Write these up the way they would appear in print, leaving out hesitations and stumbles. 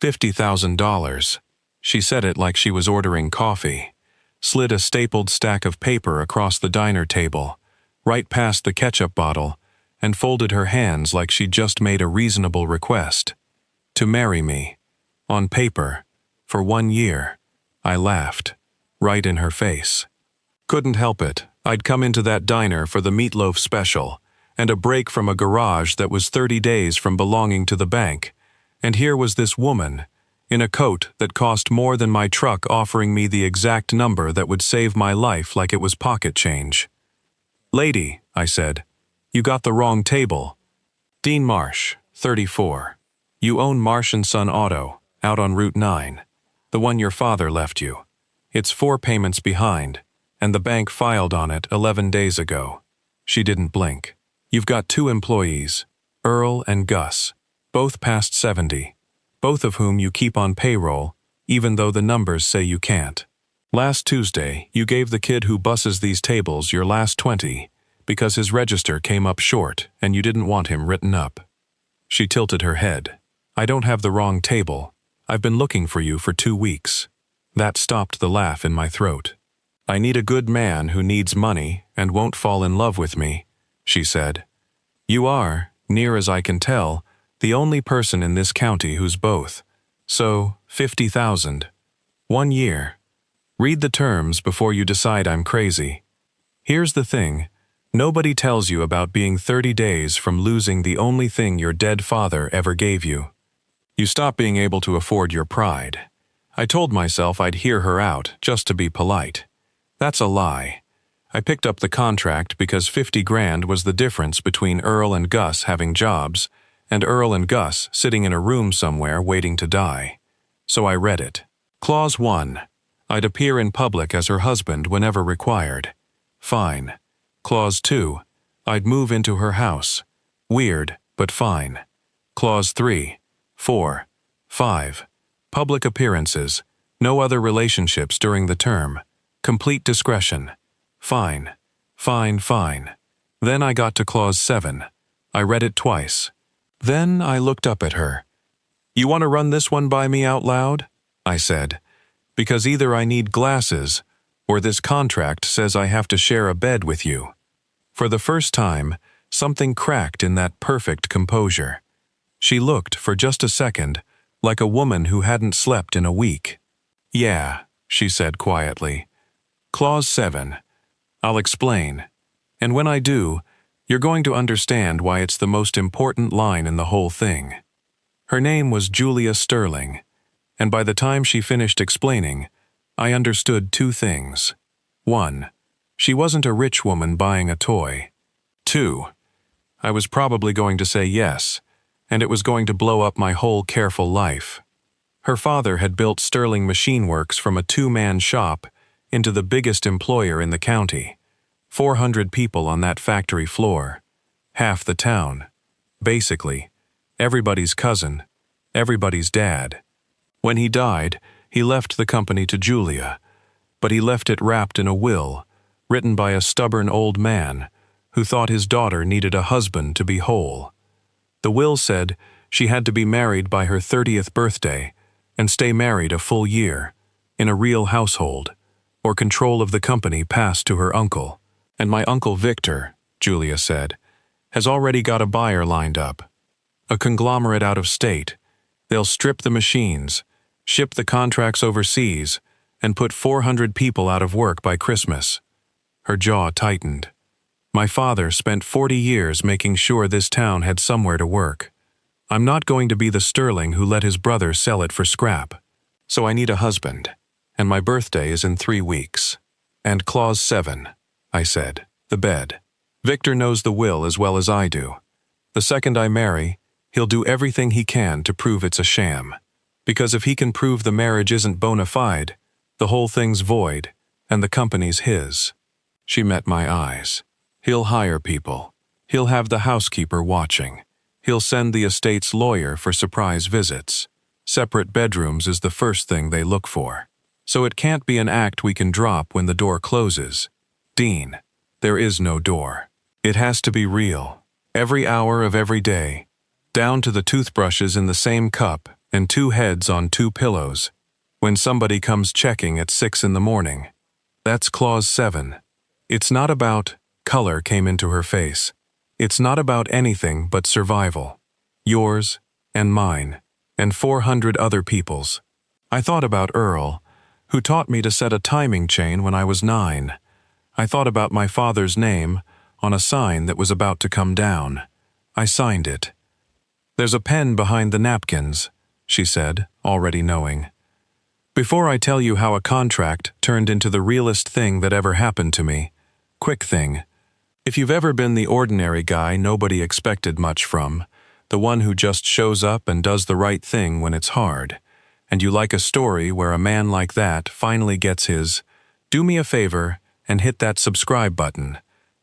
$50,000. She said it like she was ordering coffee, slid a stapled stack of paper across the diner table, right past the ketchup bottle, and folded her hands like she'd just made a reasonable request. To marry me. On paper. For 1 year. I laughed. Right in her face. Couldn't help it. I'd come into that diner for the meatloaf special, and a break from a garage that was 30 days from belonging to the bank, and here was this woman, in a coat that cost more than my truck, offering me the exact number that would save my life like it was pocket change. "Lady," I said, "you got the wrong table. Dean Marsh, 34. You own Marsh & Son Auto, out on Route 9, the one your father left you. It's 4 payments behind, and the bank filed on it 11 days ago." She didn't blink. "You've got 2 employees, Earl and Gus, both past 70, both of whom you keep on payroll, even though the numbers say you can't. Last Tuesday, you gave the kid who busses these tables your last 20 because his register came up short and you didn't want him written up." She tilted her head. "I don't have the wrong table. I've been looking for you for 2 weeks. That stopped the laugh in my throat. "I need a good man who needs money and won't fall in love with me," she said. "You are, near as I can tell, the only person in this county who's both. So, 50,000. 1 year. Read the terms before you decide I'm crazy. Here's the thing. Nobody tells you about being 30 days from losing the only thing your dead father ever gave you. You stop being able to afford your pride." I told myself I'd hear her out, just to be polite. That's a lie. I picked up the contract because 50 grand was the difference between Earl and Gus having jobs, and Earl and Gus sitting in a room somewhere waiting to die. So I read it. Clause 1. I'd appear in public as her husband whenever required. Fine. Clause 2. I'd move into her house. Weird, but fine. Clause 3, 4, 5. Public appearances. No other relationships during the term. Complete discretion. Fine. Fine, fine. Then I got to Clause 7. I read it twice. Then I looked up at her. "You want to run this one by me out loud?" I said. "Because either I need glasses, or this contract says I have to share a bed with you." For the first time, something cracked in that perfect composure. She looked, for just a second, like a woman who hadn't slept in a week. "Yeah," she said quietly. "Clause 7. I'll explain. And when I do, you're going to understand why it's the most important line in the whole thing." Her name was Julia Sterling, and by the time she finished explaining, I understood 2 things. 1. She wasn't a rich woman buying a toy. 2. I was probably going to say yes, and it was going to blow up my whole careful life. Her father had built Sterling Machine Works from a 2-man shop into the biggest employer in the county. 400 people on that factory floor. Half the town. Basically, everybody's cousin, everybody's dad. When he died, he left the company to Julia, but he left it wrapped in a will, written by a stubborn old man who thought his daughter needed a husband to be whole. The will said she had to be married by her 30th birthday and stay married a full year, in a real household, or control of the company passed to her uncle. "And my Uncle Victor," Julia said, "has already got a buyer lined up. A conglomerate out of state. They'll strip the machines, ship the contracts overseas, and put 400 people out of work by Christmas." Her jaw tightened. "My father spent 40 years making sure this town had somewhere to work. I'm not going to be the Sterling who let his brother sell it for scrap. So I need a husband, and my birthday is in 3 weeks. And Clause 7, I said, the bed. Victor knows the will as well as I do. The second I marry, he'll do everything he can to prove it's a sham. Because if he can prove the marriage isn't bona fide, the whole thing's void, and the company's his." She met my eyes. "He'll hire people. He'll have the housekeeper watching. He'll send the estate's lawyer for surprise visits. Separate bedrooms is the first thing they look for. So it can't be an act we can drop when the door closes. Dean, there is no door. It has to be real. Every hour of every day. Down to the toothbrushes in the same cup and 2 heads on 2 pillows. When somebody comes checking at 6 in the morning. That's clause 7. It's not about, color came into her face. It's not about anything but survival. Yours, and mine, and 400 other people's. I thought about Earl, who taught me to set a timing chain when I was 9. I thought about my father's name on a sign that was about to come down. I signed it. There's a pen behind the napkins, she said, already knowing. Before I tell you how a contract turned into the realest thing that ever happened to me, quick thing. If you've ever been the ordinary guy nobody expected much from, the one who just shows up and does the right thing when it's hard, and you like a story where a man like that finally gets his, do me a favor and hit that subscribe button,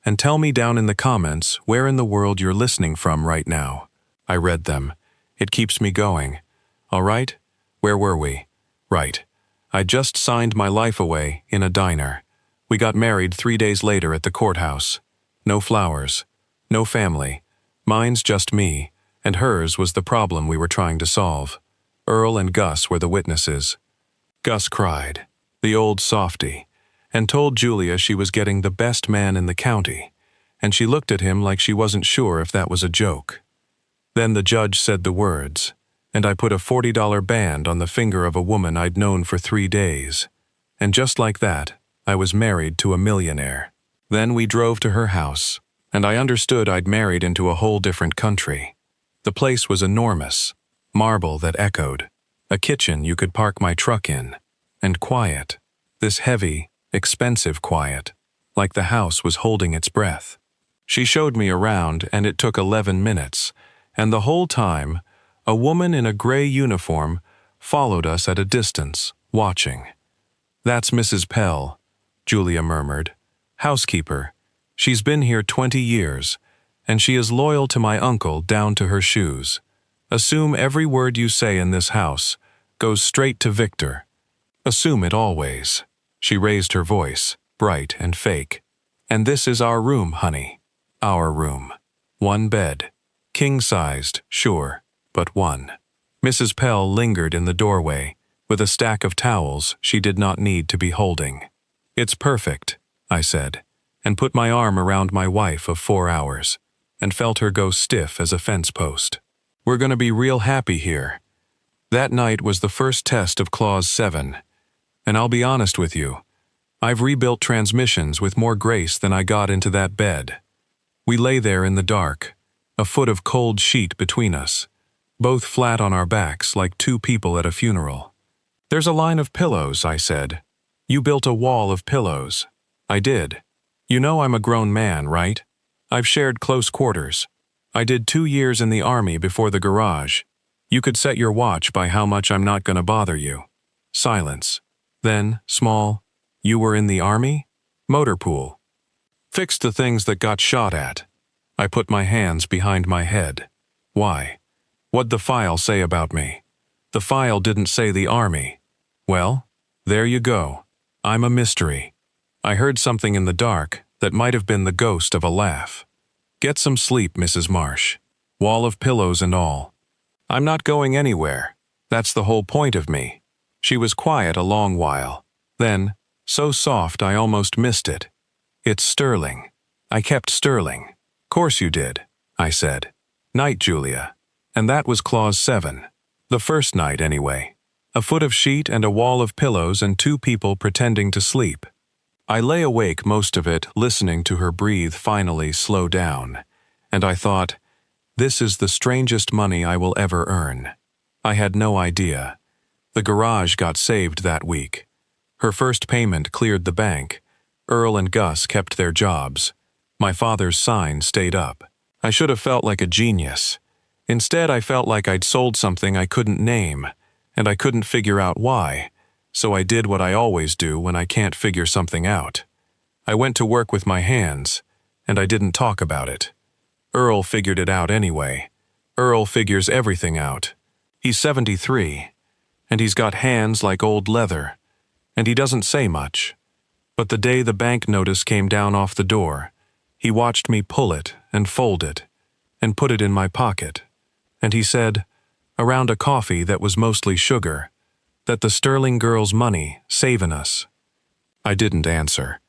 and tell me down in the comments where in the world you're listening from right now. I read them. It keeps me going. All right? Where were we? Right. I just signed my life away in a diner. We got married 3 days later at the courthouse. No flowers. No family. Mine's just me, and hers was the problem we were trying to solve. Earl and Gus were the witnesses. Gus cried, the old softy, and told Julia she was getting the best man in the county, and she looked at him like she wasn't sure if that was a joke. Then the judge said the words, and I put a $40 band on the finger of a woman I'd known for 3 days. And just like that, I was married to a millionaire. Then we drove to her house, and I understood I'd married into a whole different country. The place was enormous, marble that echoed, a kitchen you could park my truck in, and quiet, this heavy, expensive quiet, like the house was holding its breath. She showed me around, and it took 11 minutes, and the whole time, a woman in a gray uniform followed us at a distance, watching. That's Mrs. Pell, Julia murmured. Housekeeper. She's been here 20 years, and she is loyal to my uncle down to her shoes. Assume every word you say in this house goes straight to Victor. Assume it always. She raised her voice, bright and fake. And this is our room, honey. Our room. 1 bed. King-sized, sure, but 1. Mrs. Pell lingered in the doorway, with a stack of towels she did not need to be holding. It's perfect, I said, and put my arm around my wife of 4 hours, and felt her go stiff as a fence post. We're going to be real happy here. That night was the first test of Clause 7, and I'll be honest with you, I've rebuilt transmissions with more grace than I got into that bed. We lay there in the dark, a foot of cold sheet between us, both flat on our backs like 2 people at a funeral. There's a line of pillows, I said. You built a wall of pillows. I did. You know I'm a grown man, right? I've shared close quarters. I did 2 years in the army before the garage. You could set your watch by how much I'm not going to bother you. Silence. Then, small, you were in the army? Motor pool. Fixed the things that got shot at. I put my hands behind my head. Why? What'd the file say about me? The file didn't say the army. Well, there you go. I'm a mystery. I heard something in the dark that might have been the ghost of a laugh. Get some sleep, Mrs. Marsh. Wall of pillows and all. I'm not going anywhere. That's the whole point of me. She was quiet a long while. Then, so soft I almost missed it. It's Sterling. I kept Sterling. Course you did, I said. Night, Julia. And that was Clause 7. The first night, anyway. A foot of sheet and a wall of pillows and 2 people pretending to sleep. I lay awake most of it listening to her breathe finally slow down, and I thought, this is the strangest money I will ever earn. I had no idea. The garage got saved that week. Her first payment cleared the bank. Earl and Gus kept their jobs. My father's sign stayed up. I should have felt like a genius. Instead, I felt like I'd sold something I couldn't name, and I couldn't figure out why, so I did what I always do when I can't figure something out. I went to work with my hands, and I didn't talk about it. Earl figured it out anyway. Earl figures everything out. He's 73, and he's got hands like old leather, and he doesn't say much. But the day the bank notice came down off the door, he watched me pull it and fold it and put it in my pocket. And he said, around a coffee that was mostly sugar, that the Sterling girl's money savin' us. I didn't answer.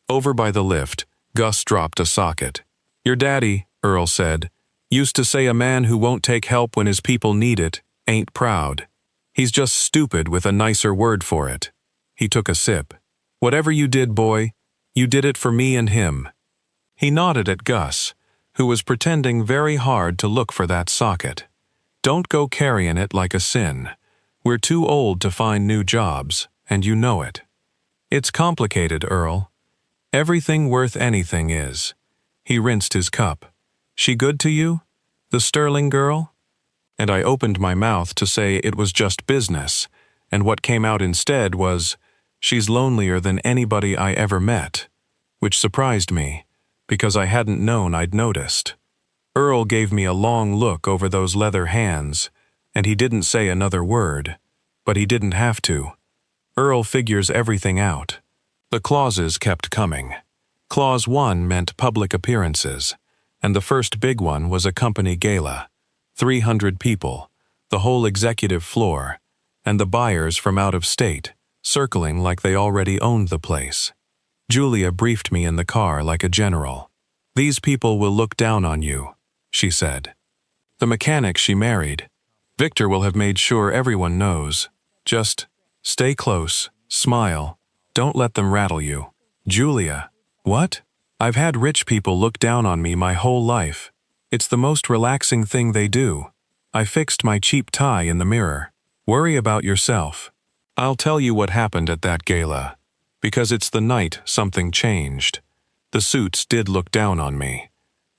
Over by the lift, Gus dropped a socket. Your daddy, Earl said, used to say a man who won't take help when his people need it ain't proud. He's just stupid with a nicer word for it. He took a sip. Whatever you did, boy, you did it for me and him. He nodded at Gus, who was pretending very hard to look for that socket. Don't go carrying it like a sin. We're too old to find new jobs, and you know it. It's complicated, Earl. Everything worth anything is. He rinsed his cup. She good to you? The Sterling girl? And I opened my mouth to say it was just business, and what came out instead was, she's lonelier than anybody I ever met, which surprised me, because I hadn't known I'd noticed. Earl gave me a long look over those leather hands, and he didn't say another word, but he didn't have to. Earl figures everything out. The clauses kept coming. Clause 1 meant public appearances, and the first big one was a company gala. 300 people, the whole executive floor, and the buyers from out of state, circling like they already owned the place. Julia briefed me in the car like a general. These people will look down on you, she said. The mechanic she married. Victor will have made sure everyone knows. Just stay close, smile, don't let them rattle you. Julia, what? I've had rich people look down on me my whole life. It's the most relaxing thing they do. I fixed my cheap tie in the mirror. Worry about yourself. I'll tell you what happened at that gala, because it's the night something changed. The suits did look down on me.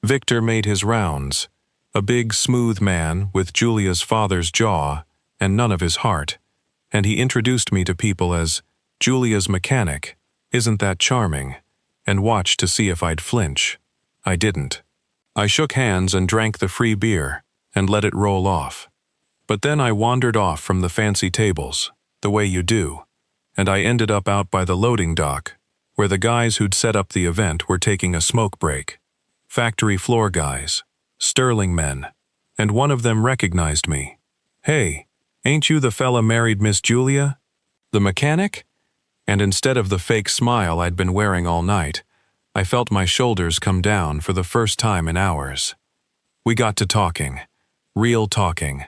Victor made his rounds, a big, smooth man with Julia's father's jaw and none of his heart, and he introduced me to people as Julia's mechanic. Isn't that charming? And watched to see if I'd flinch. I didn't. I shook hands and drank the free beer and let it roll off. But then I wandered off from the fancy tables, the way you do, and I ended up out by the loading dock, where the guys who'd set up the event were taking a smoke break. Factory floor guys, Sterling men, and one of them recognized me. Hey, ain't you the fella married Miss Julia? The mechanic? And instead of the fake smile I'd been wearing all night, I felt my shoulders come down for the first time in hours. We got to talking, real talking,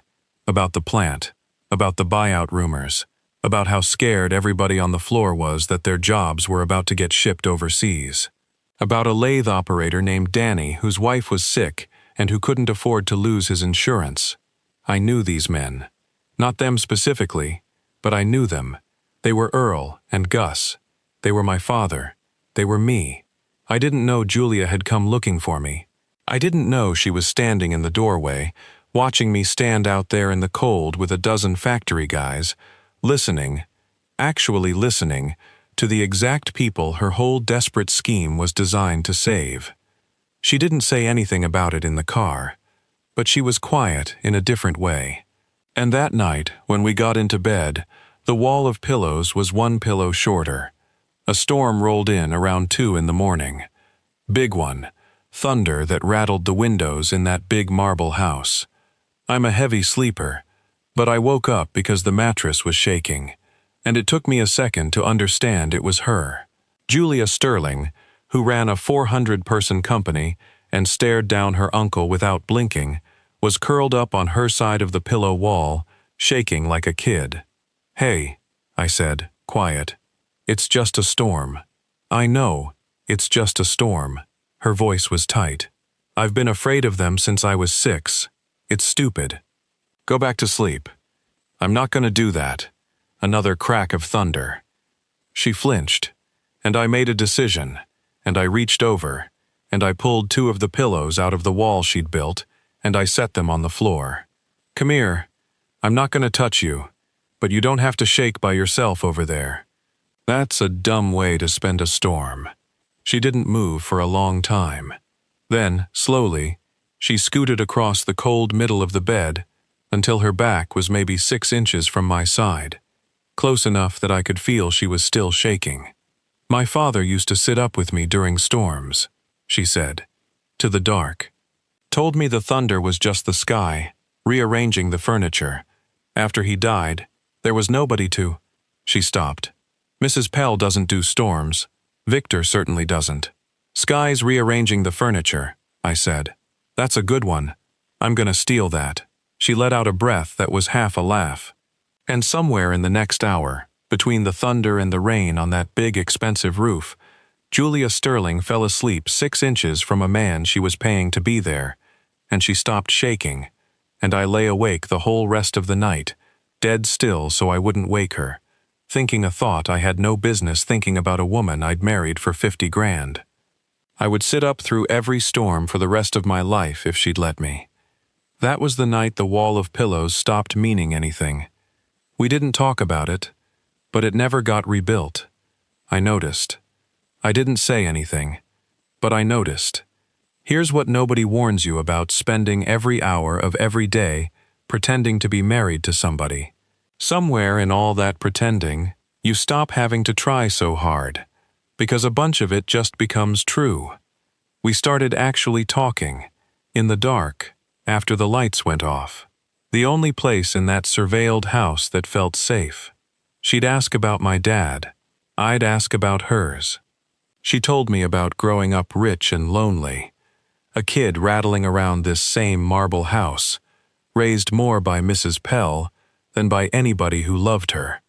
about the plant, about the buyout rumors, about how scared everybody on the floor was that their jobs were about to get shipped overseas, about a lathe operator named Danny whose wife was sick and who couldn't afford to lose his insurance. I knew these men. Not them specifically, but I knew them. They were Earl and Gus. They were my father. They were me. I didn't know Julia had come looking for me. I didn't know she was standing in the doorway, watching me stand out there in the cold with a dozen factory guys, listening, actually listening, to the exact people her whole desperate scheme was designed to save. She didn't say anything about it in the car, but she was quiet in a different way. And that night, when we got into bed, the wall of pillows was one pillow shorter. A storm rolled in around 2 in the morning. Big one, thunder that rattled the windows in that big marble house. I'm a heavy sleeper, but I woke up because the mattress was shaking, and it took me a second to understand it was her. Julia Sterling, who ran a 400-person company and stared down her uncle without blinking, was curled up on her side of the pillow wall, shaking like a kid. Hey, I said, quiet. It's just a storm. I know, it's just a storm. Her voice was tight. I've been afraid of them since I was 6. It's stupid. Go back to sleep. I'm not going to do that. Another crack of thunder. She flinched, and I made a decision, and I reached over, and I pulled 2 of the pillows out of the wall she'd built, and I set them on the floor. Come here. I'm not going to touch you, but you don't have to shake by yourself over there. That's a dumb way to spend a storm. She didn't move for a long time. Then, slowly, she scooted across the cold middle of the bed until her back was maybe 6 inches from my side, close enough that I could feel she was still shaking. My father used to sit up with me during storms, she said, to the dark. Told me the thunder was just the sky, rearranging the furniture. After he died, there was nobody to... She stopped. Mrs. Pell doesn't do storms. Victor certainly doesn't. Sky's rearranging the furniture, I said. That's a good one. I'm gonna steal that. She let out a breath that was half a laugh. And somewhere in the next hour, between the thunder and the rain on that big expensive roof, Julia Sterling fell asleep 6 inches from a man she was paying to be there, and she stopped shaking, and I lay awake the whole rest of the night, dead still so I wouldn't wake her, thinking a thought I had no business thinking about a woman I'd married for 50 grand. I would sit up through every storm for the rest of my life if she'd let me. That was the night the wall of pillows stopped meaning anything. We didn't talk about it, but it never got rebuilt. I noticed. I didn't say anything, but I noticed. Here's what nobody warns you about spending every hour of every day pretending to be married to somebody. Somewhere in all that pretending, you stop having to try so hard, because a bunch of it just becomes true. We started actually talking, in the dark, after the lights went off. The only place in that surveilled house that felt safe. She'd ask about my dad. I'd ask about hers. She told me about growing up rich and lonely. A kid rattling around this same marble house, raised more by Mrs. Pell than by anybody who loved her,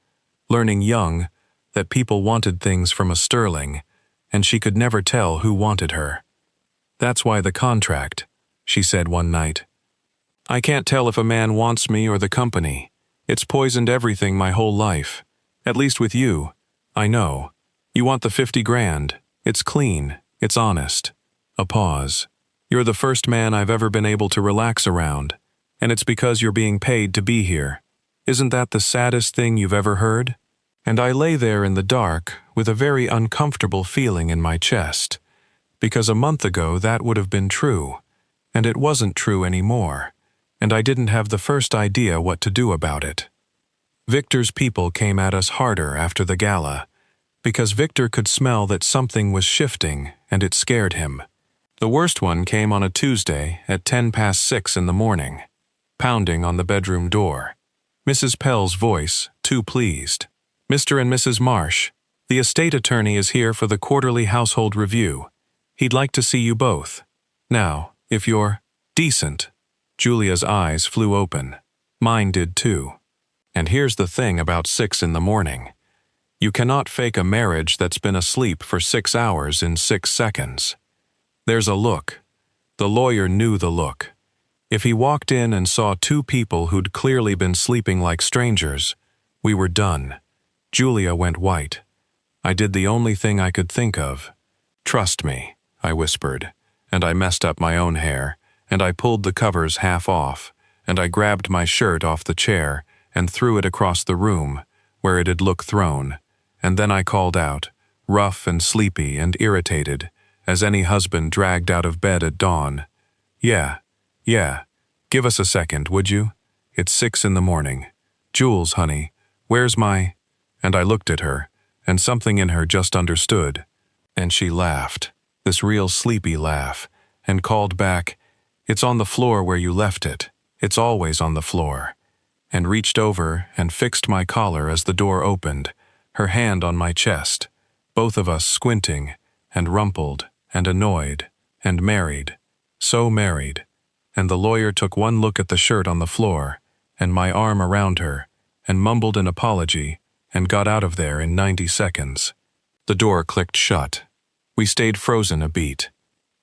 learning young that people wanted things from a Sterling, and she could never tell who wanted her. That's why the contract, she said one night. I can't tell if a man wants me or the company. It's poisoned everything my whole life. At least with you. I know. You want the 50 grand. It's clean. It's honest. A pause. You're the first man I've ever been able to relax around, and it's because you're being paid to be here. Isn't that the saddest thing you've ever heard? And I lay there in the dark with a very uncomfortable feeling in my chest, because a month ago that would have been true, and it wasn't true anymore, and I didn't have the first idea what to do about it. Victor's people came at us harder after the gala, because Victor could smell that something was shifting and it scared him. The worst one came on a Tuesday at 6:10 in the morning, pounding on the bedroom door. Mrs. Pell's voice, too pleased. Mr. and Mrs. Marsh, the estate attorney is here for the quarterly household review. He'd like to see you both. Now, if you're decent. Julia's eyes flew open. Mine did too. And here's the thing about 6 in the morning. You cannot fake a marriage that's been asleep for 6 hours in 6 seconds. There's a look. The lawyer knew the look. If he walked in and saw 2 people who'd clearly been sleeping like strangers, we were done. Julia went white. I did the only thing I could think of. Trust me, I whispered, and I messed up my own hair, and I pulled the covers half off, and I grabbed my shirt off the chair and threw it across the room, where it had looked thrown, and then I called out, rough and sleepy and irritated, as any husband dragged out of bed at dawn. Yeah, give us a second, would you? It's 6 in the morning. Jules, honey, where's my... And I looked at her, and something in her just understood, and she laughed, this real sleepy laugh, and called back, it's on the floor where you left it. It's always on the floor. And reached over and fixed my collar as the door opened, her hand on my chest, both of us squinting, and rumpled, and annoyed, and married, so married. And the lawyer took one look at the shirt on the floor, and my arm around her, and mumbled an apology, and got out of there in 90 seconds. The door clicked shut. We stayed frozen a beat.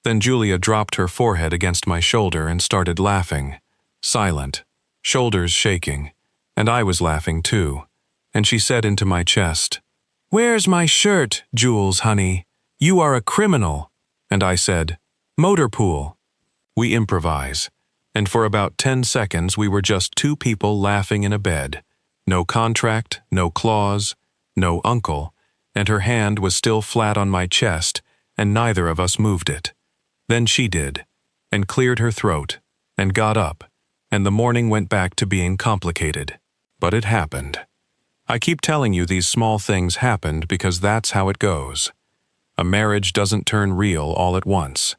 Then Julia dropped her forehead against my shoulder and started laughing, silent, shoulders shaking, and I was laughing too. And she said into my chest, "Where's my shirt, Jules, honey? You are a criminal." And I said, "Motor pool." We improvise, and for about 10 seconds we were just 2 people laughing in a bed. No contract, no clause, no uncle, and her hand was still flat on my chest, and neither of us moved it. Then she did, and cleared her throat, and got up, and the morning went back to being complicated. But it happened. I keep telling you these small things happened because that's how it goes. A marriage doesn't turn real all at once.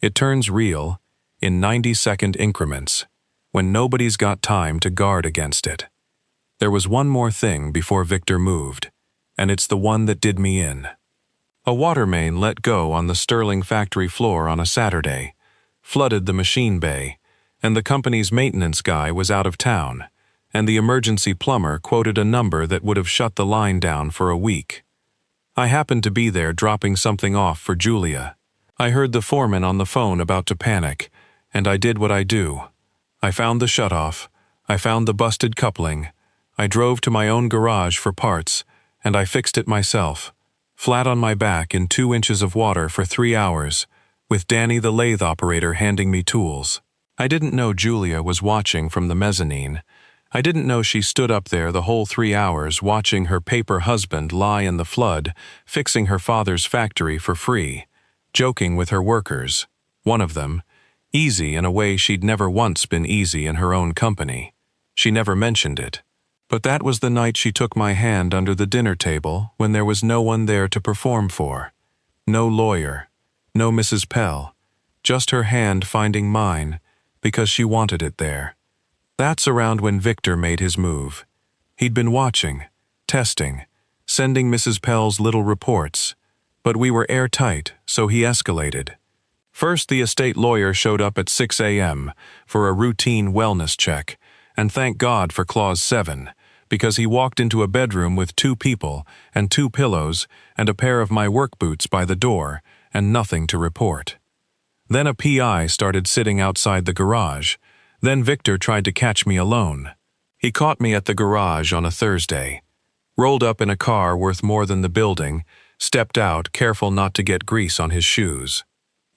It turns real in 90-second increments. when nobody's got time to guard against it. There was one more thing before Victor moved, and it's the one that did me in. A water main let go on the Sterling factory floor on a Saturday, flooded the machine bay, and the company's maintenance guy was out of town, and the emergency plumber quoted a number that would have shut the line down for a week. I happened to be there dropping something off for Julia. I heard the foreman on the phone about to panic, and I did what I do. I found the shutoff, I found the busted coupling, I drove to my own garage for parts, and I fixed it myself, flat on my back in 2 inches of water for 3 hours, with Danny the lathe operator handing me tools. I didn't know Julia was watching from the mezzanine. I didn't know she stood up there the whole 3 hours watching her paper husband lie in the flood, fixing her father's factory for free, joking with her workers, one of them, easy in a way she'd never once been easy in her own company. She never mentioned it. But that was the night she took my hand under the dinner table when there was no one there to perform for. No lawyer, no Mrs. Pell, just her hand finding mine because she wanted it there. That's around when Victor made his move. He'd been watching, testing, sending Mrs. Pell's little reports, but we were airtight, so he escalated. First, the estate lawyer showed up at 6 a.m. for a routine wellness check, and thank God for Clause 7, because he walked into a bedroom with 2 people and 2 pillows and a pair of my work boots by the door and nothing to report. Then a PI started sitting outside the garage. Then Victor tried to catch me alone. He caught me at the garage on a Thursday, rolled up in a car worth more than the building, stepped out, careful not to get grease on his shoes.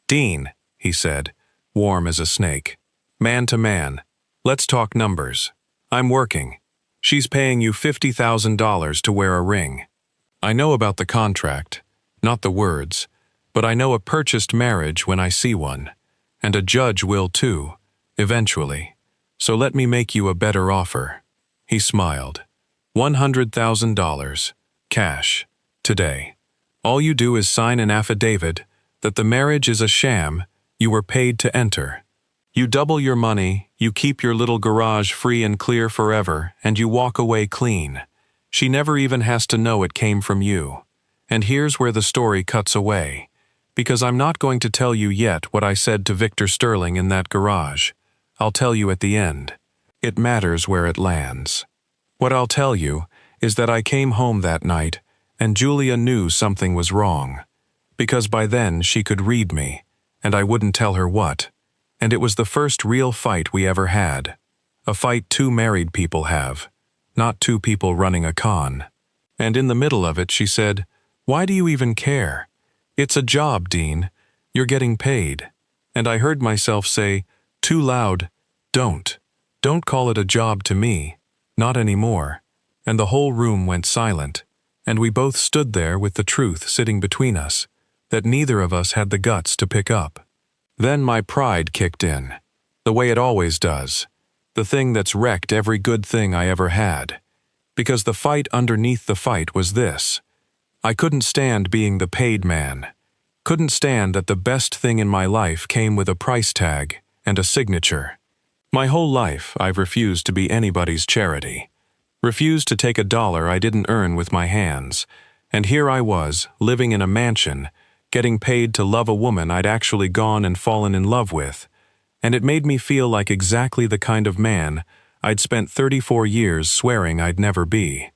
"Dean," he said, warm as a snake, "man to man, let's talk numbers. I'm working. She's paying you $50,000 to wear a ring. I know about the contract, not the words, but I know a purchased marriage when I see one, and a judge will too, eventually. So let me make you a better offer." He smiled. $100,000, cash, today. All you do is sign an affidavit that the marriage is a sham you were paid to enter. You double your money, you keep your little garage free and clear forever, and you walk away clean. She never even has to know it came from you. And here's where the story cuts away, because I'm not going to tell you yet what I said to Victor Sterling in that garage. I'll tell you at the end. It matters where it lands. What I'll tell you is that I came home that night, and Julia knew something was wrong, because by then she could read me, and I wouldn't tell her what. And it was the first real fight we ever had. A fight 2 married people have, not 2 people running a con. And in the middle of it she said, "Why do you even care? It's a job, Dean. You're getting paid." And I heard myself say, too loud, Don't call it a job to me. Not anymore." And the whole room went silent, and we both stood there with the truth sitting between us, that neither of us had the guts to pick up. Then my pride kicked in, the way it always does, the thing that's wrecked every good thing I ever had. Because the fight underneath the fight was this. I couldn't stand being the paid man. Couldn't stand that the best thing in my life came with a price tag and a signature. My whole life I've refused to be anybody's charity. Refused to take a dollar I didn't earn with my hands. And here I was, living in a mansion, getting paid to love a woman I'd actually gone and fallen in love with. And it made me feel like exactly the kind of man I'd spent 34 years swearing I'd never be.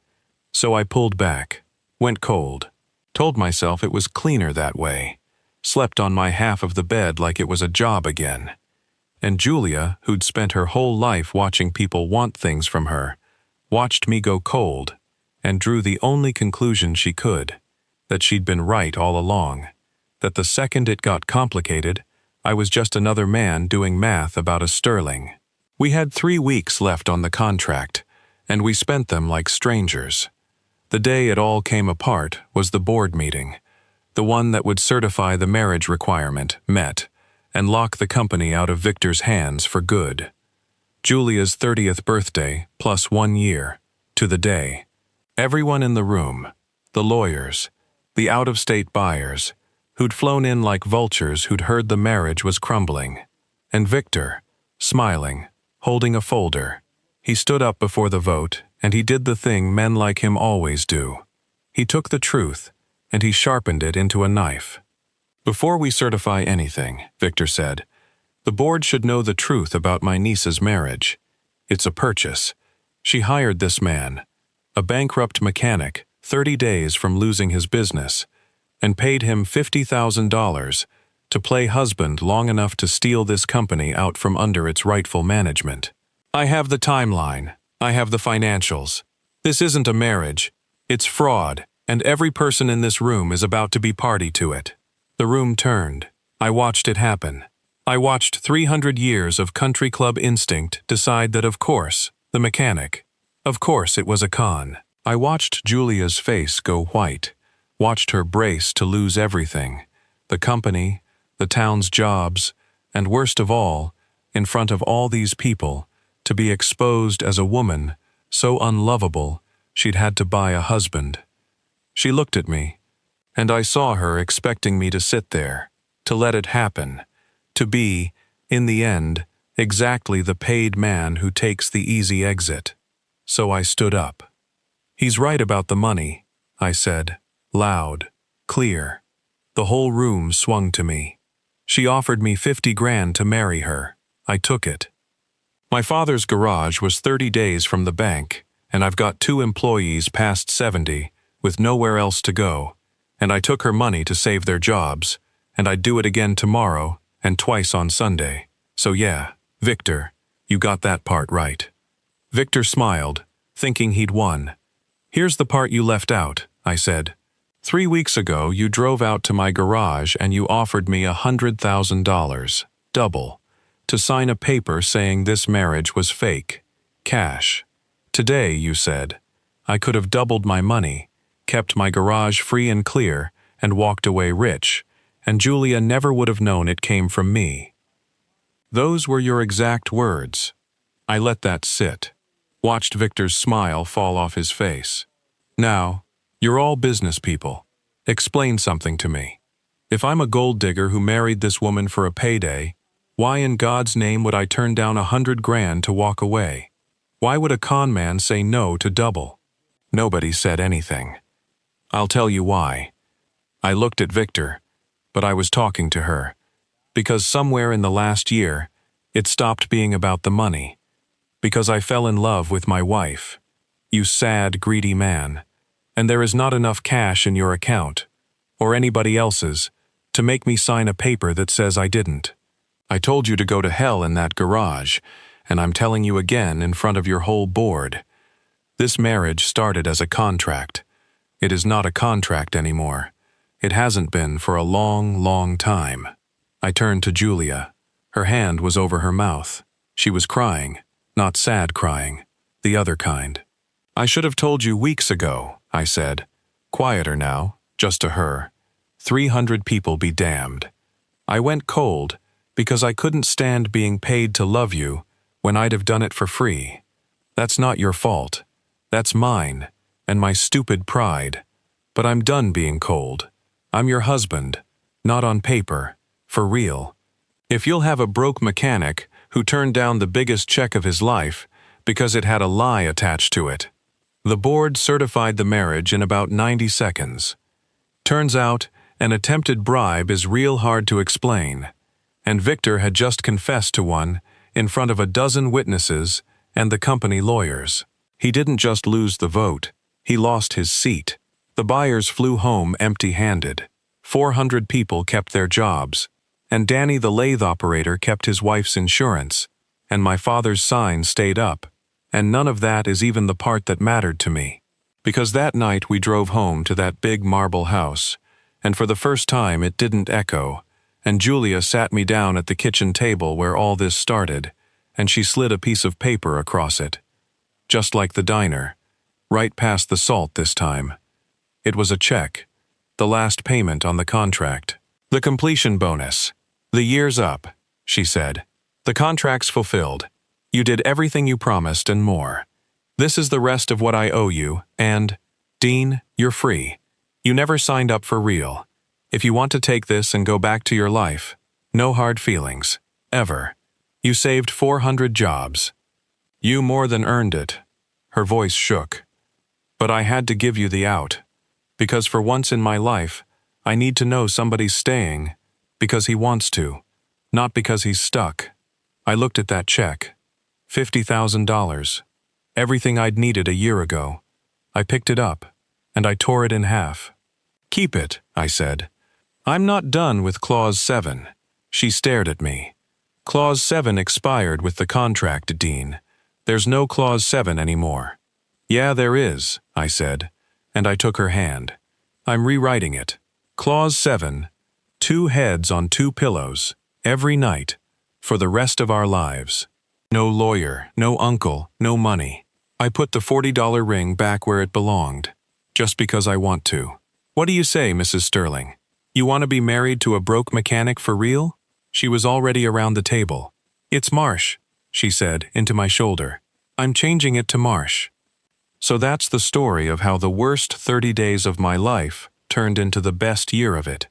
So I pulled back, went cold, told myself it was cleaner that way, slept on my half of the bed like it was a job again. And Julia, who'd spent her whole life watching people want things from her, watched me go cold and drew the only conclusion she could, that she'd been right all along, that the second it got complicated, I was just another man doing math about a Sterling. We had 3 weeks left on the contract, and we spent them like strangers. The day it all came apart was the board meeting, the one that would certify the marriage requirement met and lock the company out of Victor's hands for good. Julia's 30th birthday plus 1 year, to the day. Everyone in the room, the lawyers, the out-of-state buyers, who'd flown in like vultures who'd heard the marriage was crumbling, and Victor, smiling, holding a folder. He stood up before the vote, and he did the thing men like him always do. He took the truth, and he sharpened it into a knife. "Before we certify anything," Victor said, "the board should know the truth about my niece's marriage. It's a purchase. She hired this man, a bankrupt mechanic, 30 days from losing his business, and paid him $50,000 to play husband long enough to steal this company out from under its rightful management. I have the timeline. I have the financials. This isn't a marriage. It's fraud, and every person in this room is about to be party to it." The room turned. I watched it happen. I watched 300 years of country club instinct decide that of course, the mechanic. Of course it was a con. I watched Julia's face go white, watched her brace to lose everything, the company, the town's jobs, and worst of all, in front of all these people, to be exposed as a woman so unlovable she'd had to buy a husband. She looked at me, and I saw her expecting me to sit there, to let it happen, to be, in the end, exactly the paid man who takes the easy exit. So I stood up. "He's right about the money," I said, loud, clear. The whole room swung to me. She offered me 50 grand to marry her. I took it. My father's garage was 30 days from the bank, and I've got 2 employees past 70, with nowhere else to go, and I took her money to save their jobs, and I'd do it again tomorrow and twice on Sunday. So yeah, Victor, you got that part right. Victor smiled, thinking he'd won. "Here's the part you left out," I said. "3 weeks ago you drove out to my garage and you offered me $100,000, double, to sign a paper saying this marriage was fake, cash. Today, you said, I could have doubled my money, kept my garage free and clear, and walked away rich, and Julia never would have known it came from me." Those were your exact words. I let that sit, watched Victor's smile fall off his face. "Now, you're all business people. Explain something to me. If I'm a gold digger who married this woman for a payday, why in God's name would I turn down 100 grand to walk away? Why would a con man say no to double?" Nobody said anything. I'll tell you why. I looked at Victor, but I was talking to her. Because somewhere in the last year, it stopped being about the money. Because I fell in love with my wife. You sad, greedy man. And there is not enough cash in your account, or anybody else's, to make me sign a paper that says I didn't. I told you to go to hell in that garage, and I'm telling you again in front of your whole board. This marriage started as a contract. It is not a contract anymore. It hasn't been for a long, long time. I turned to Julia. Her hand was over her mouth. She was crying, not sad crying, the other kind. "I should have told you weeks ago," I said. Quieter now, just to her. 300 people be damned. I went cold because I couldn't stand being paid to love you when I'd have done it for free. That's not your fault. That's mine, and my stupid pride. But I'm done being cold. I'm your husband, not on paper, for real. If you'll have a broke mechanic who turned down the biggest check of his life because it had a lie attached to it. The board certified the marriage in about 90 seconds. Turns out, an attempted bribe is real hard to explain, and Victor had just confessed to one in front of a dozen witnesses and the company lawyers. He didn't just lose the vote, he lost his seat. The buyers flew home empty-handed. 400 people kept their jobs, and Danny the lathe operator kept his wife's insurance, and my father's sign stayed up, and none of that is even the part that mattered to me. Because that night we drove home to that big marble house, and for the first time it didn't echo, and Julia sat me down at the kitchen table where all this started, and she slid a piece of paper across it. Just like the diner, right past the salt this time. It was a check, the last payment on the contract. "The completion bonus. The year's up," she said. "The contract's fulfilled. You did everything you promised and more. This is the rest of what I owe you, and, Dean, you're free. You never signed up for real. If you want to take this and go back to your life, no hard feelings. Ever. You saved 400 jobs. You more than earned it. Her voice shook. But I had to give you the out. Because for once in my life, I need to know somebody's staying because he wants to, not because he's stuck. I looked at that check. $50,000. Everything I'd needed a year ago. I picked it up, and I tore it in half. Keep it, I said. I'm not done with Clause 7. She stared at me. Clause 7 expired with the contract, Dean. There's no Clause 7 anymore. Yeah, there is, I said, and I took her hand. I'm rewriting it. Clause 7. 2 heads on 2 pillows, every night, for the rest of our lives. No lawyer, no uncle, no money. I put the $40 ring back where it belonged, just because I want to. What do you say, Mrs. Sterling? You want to be married to a broke mechanic for real? She was already around the table. It's Marsh, she said, into my shoulder. I'm changing it to Marsh. So that's the story of how the worst 30 days of my life turned into the best year of it,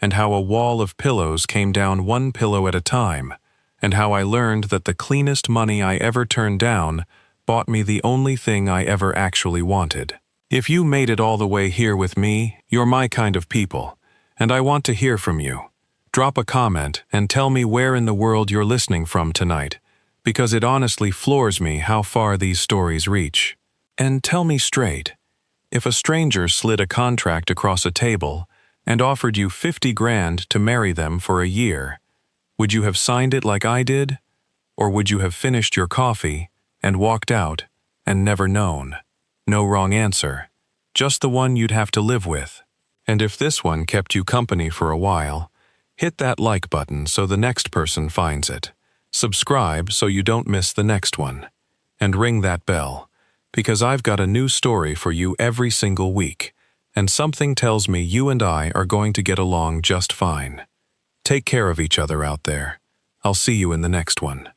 and how a wall of pillows came down 1 pillow at a time, and how I learned that the cleanest money I ever turned down bought me the only thing I ever actually wanted. If you made it all the way here with me, you're my kind of people, and I want to hear from you. Drop a comment and tell me where in the world you're listening from tonight, because it honestly floors me how far these stories reach. And tell me straight, if a stranger slid a contract across a table and offered you 50 grand to marry them for a year, would you have signed it like I did? Or would you have finished your coffee and walked out and never known? No wrong answer, just the one you'd have to live with. And if this one kept you company for a while, hit that like button so the next person finds it. Subscribe so you don't miss the next one. And ring that bell, because I've got a new story for you every single week, and something tells me you and I are going to get along just fine. Take care of each other out there. I'll see you in the next one.